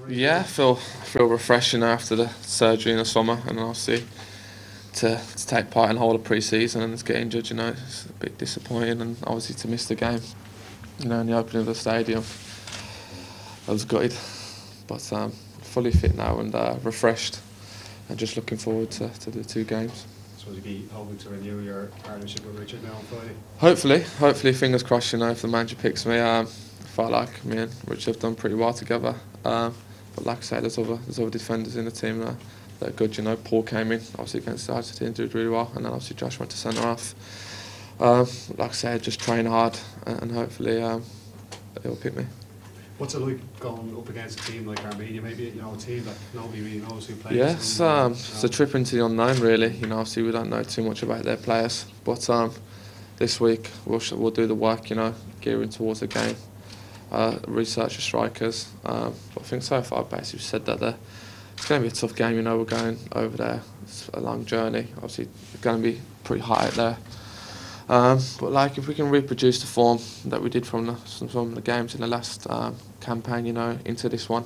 Yeah, feel refreshing after the surgery in the summer, and obviously to take part in the whole of pre-season and to get injured, it's a bit disappointing, and obviously to miss the game, in the opening of the stadium, I was gutted, but fully fit now and refreshed, and just looking forward to the two games. So you'll be hoping to renew your partnership with Richard now on Friday? Hopefully, fingers crossed. If the manager picks me, I felt like me and Richard have done pretty well together. But like I say, there's other defenders in the team that are good. Paul came in obviously against the Argentina, did really well, and then obviously Josh went to centre half. Like I said, just train hard, and hopefully he'll pick me. What's it like going up against a team like Armenia? Maybe a team that nobody really knows who plays. Yeah, it's a trip into the unknown, really. Obviously we don't know too much about their players, but this week we'll do the work. Gearing towards the game, research the strikers. But I think so far, basically, said that it's going to be a tough game. We're going over there. It's a long journey. Obviously, it's going to be pretty hot out there. But if we can reproduce the form that we did from some of the games in the last campaign, into this one,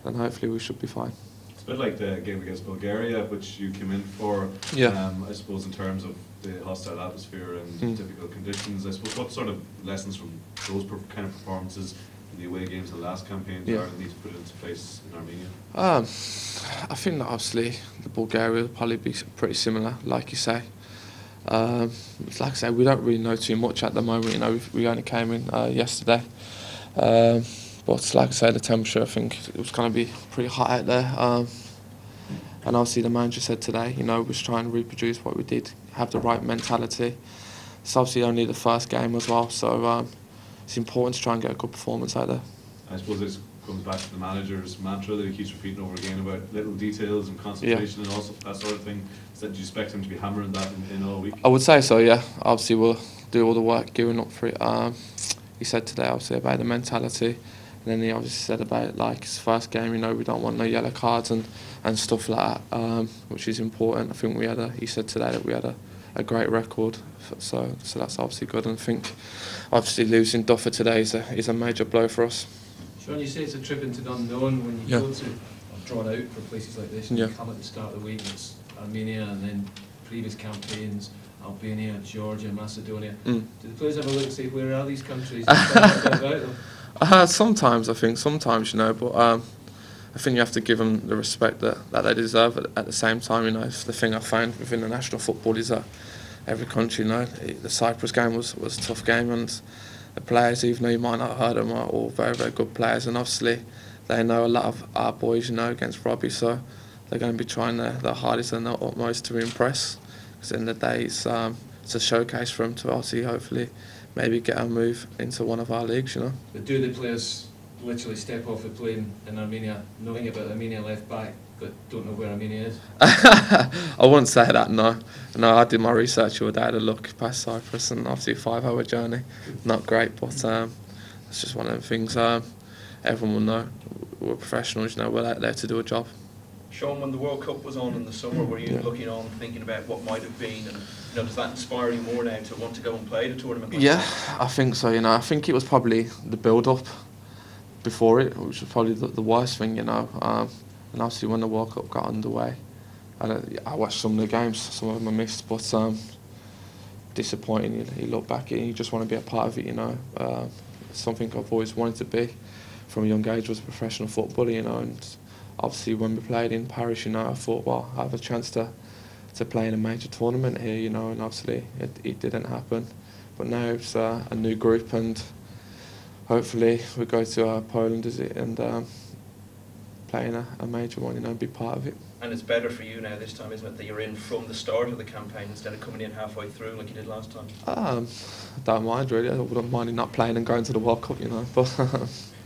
then hopefully we should be fine. It's a bit like the game against Bulgaria, which you came in for. Yeah. I suppose in terms of the hostile atmosphere and difficult conditions. I suppose what sort of lessons from those kind of performances in the away games in the last campaign do Ireland need to put into place in Armenia? I think that obviously the Bulgaria will probably be pretty similar, like you say. Like I say, we don't really know too much at the moment. We only came in yesterday, but like I say, the temperature, I think it was going to be pretty hot out there. And obviously, the manager said today, we was trying to reproduce what we did, have the right mentality. It's obviously only the first game as well, so it's important to try and get a good performance out there. I suppose this comes back to the manager's mantra that he keeps repeating over again about little details and concentration and also that sort of thing. Do you expect him to be hammering that in all week? I would say so, yeah. Obviously, we'll do all the work gearing up for it. He said today, obviously, about the mentality. And then he obviously said about, his first game, we don't want no yellow cards and stuff like that, which is important. I think he said today that we had a great record, so that's obviously good. And I think, obviously, losing Duffer today is a major blow for us. Sean, you say it's a trip into the unknown when you go to, drawn out for places like this, and you come at the start of the week, it's Armenia, and then previous campaigns, Albania, Georgia, Macedonia. Do the players have a look and say, where are these countries? Sometimes, but I think you have to give them the respect that they deserve. At the same time, the thing I found within the national football is that every country, the Cyprus game was a tough game, and the players, even though you might not have heard them, are all very, very good players, and obviously they know a lot of our boys, against Robbie, so they're going to be trying their hardest and their utmost to impress, because at the end of the day it's a showcase for them to obviously hopefully maybe get a move into one of our leagues. But do the players literally step off the plane in Armenia knowing about Armenia left back but don't know where Armenia is? I wouldn't say that, no. I did my research the other day, I had a look past Cyprus, and obviously a 5-hour journey, not great, but it's just one of them things. Everyone will know we're professionals, we're out there to do a job. Sean, when the World Cup was on in the summer, were you looking on, thinking about what might have been, and does that inspire you more now to want to go and play the tournament? Yeah, I think so. I think it was probably the build-up before it, which was probably the worst thing. And obviously when the World Cup got underway, I watched some of the games. Some of them I missed, but disappointing. You look back and you just want to be a part of it. Something I've always wanted to be from a young age was a professional footballer. And obviously when we played in Paris, I thought, well, I have a chance to play in a major tournament here, and obviously it didn't happen. But now it's a new group, and hopefully we go to Poland and play in a major one, and be part of it. And it's better for you now this time, isn't it, that you're in from the start of the campaign instead of coming in halfway through like you did last time? I don't mind really. I wouldn't mind not playing and going to the World Cup,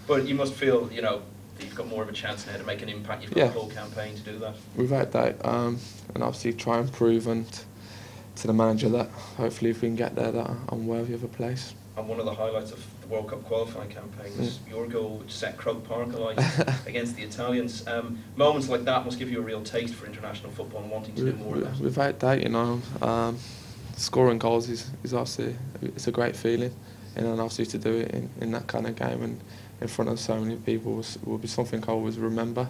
But you must feel, that you've got more of a chance now to make an impact. You've got a whole campaign to do that. Without that, and obviously try and prove to the manager that hopefully if we can get there, that I'm worthy of a place. And one of the highlights of the World Cup qualifying campaign was your goal, which set Croke Park alight against the Italians. Moments like that must give you a real taste for international football and wanting to do more of that. Without that, scoring goals is obviously, it's a great feeling, and obviously to do it in that kind of game and in front of so many people will be something I always remember.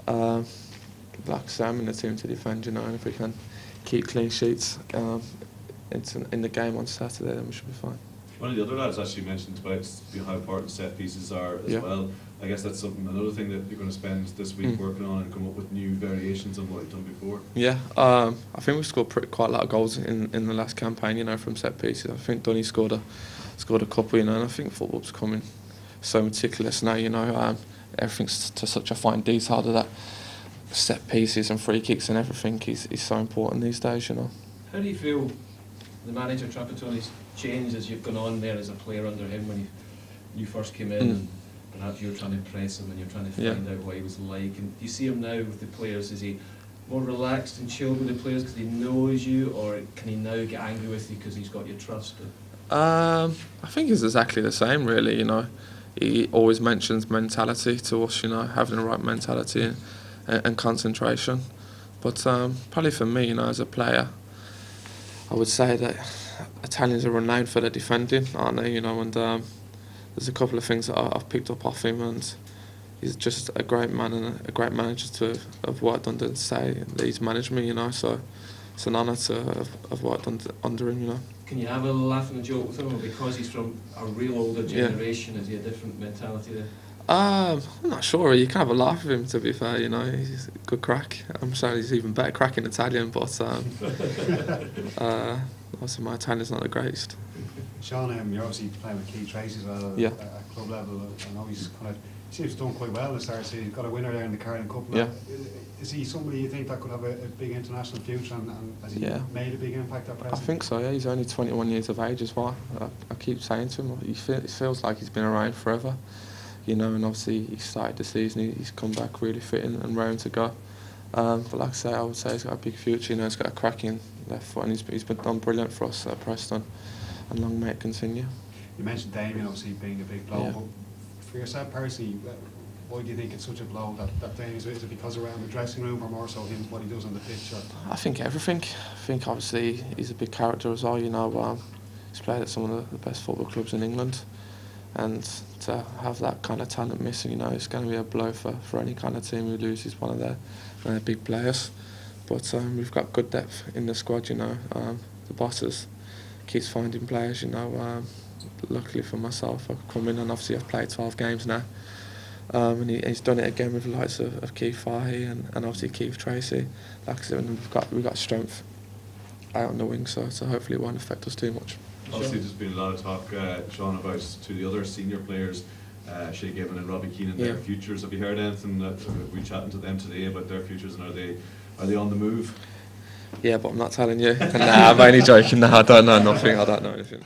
Like I say, I'm in the team to defend, you know, and if we can keep clean sheets in the game on Saturday, then we should be fine. One of the other lads actually mentioned about how important set pieces are as well. I guess that's another thing that you're going to spend this week working on and come up with new variations on what you've done before. Yeah, I think we scored quite a lot of goals in the last campaign, you know, from set pieces. I think Donny scored a couple, you know, and I think football's becoming so meticulous now, you know. Everything's to such a fine detail that set pieces and free kicks and everything is so important these days, you know. How do you feel the manager Trapattoni's changed as you've gone on there as a player under him when you first came in? And perhaps you're trying to impress him and you're trying to find out what he was like. And do you see him now with the players? Is he more relaxed and chilled with the players because he knows you, or can he now get angry with you because he's got your trust? I think he's exactly the same, really, you know. He always mentions mentality to us, you know, having the right mentality and concentration. But probably for me, you know, as a player, I would say that Italians are renowned for their defending, aren't they? You know, and there's a couple of things that I've picked up off him, and he's just a great man and a great manager to have worked under and say that he's managed me, you know. So it's an honour to have worked under him, you know. Can you have a laugh and a joke with him, or because he's from a real older generation, is he a different mentality there? I'm not sure. You can have a laugh with him, to be fair, you know. He's a good crack. I'm sure he's even better crack in Italian, but also my Italian's not the greatest. Sean, you're obviously playing with Keith Tracy as well at club level. I know he's seems to have done quite well this start. So he's got a winner there in the Carling Cup. Yeah. Is he somebody you think that could have a big international future, and has he made a big impact at present? I think so, yeah. He's only 21 years of age as well. I keep saying to him, it feels like he's been around forever. You know, and obviously he started the season, he's come back really fit and raring to go. But like I say, I would say he's got a big future, you know, he's got a cracking left foot, and he's been done brilliant for us at Preston, and long may it continue. You mentioned Damien obviously being a big blow, but for yourself personally, why do you think it's such a blow that Damien is it because around the dressing room, or more so him, what he does on the pitch? I think everything. I think obviously he's a big character as well, you know. He's played at some of the best football clubs in England, and to have that kind of talent missing, you know, it's going to be a blow for any kind of team who loses one of their big players. But we've got good depth in the squad, you know. The bosses keeps finding players, you know. Luckily for myself, I've come in and obviously I've played 12 games now. And he's done it again with the likes of Keith Fahy and obviously Keith Tracy. Like I said, we've got strength out on the wing, so hopefully it won't affect us too much. Obviously, there's been a lot of talk, Sean, about to the other senior players, Shay Given and Robbie Keenan, their futures. Have you heard anything? Are we chatting to them today about their futures, and are they on the move? Yeah, but I'm not telling you. Nah, I'm only joking. Nah, I don't know nothing. I don't know anything.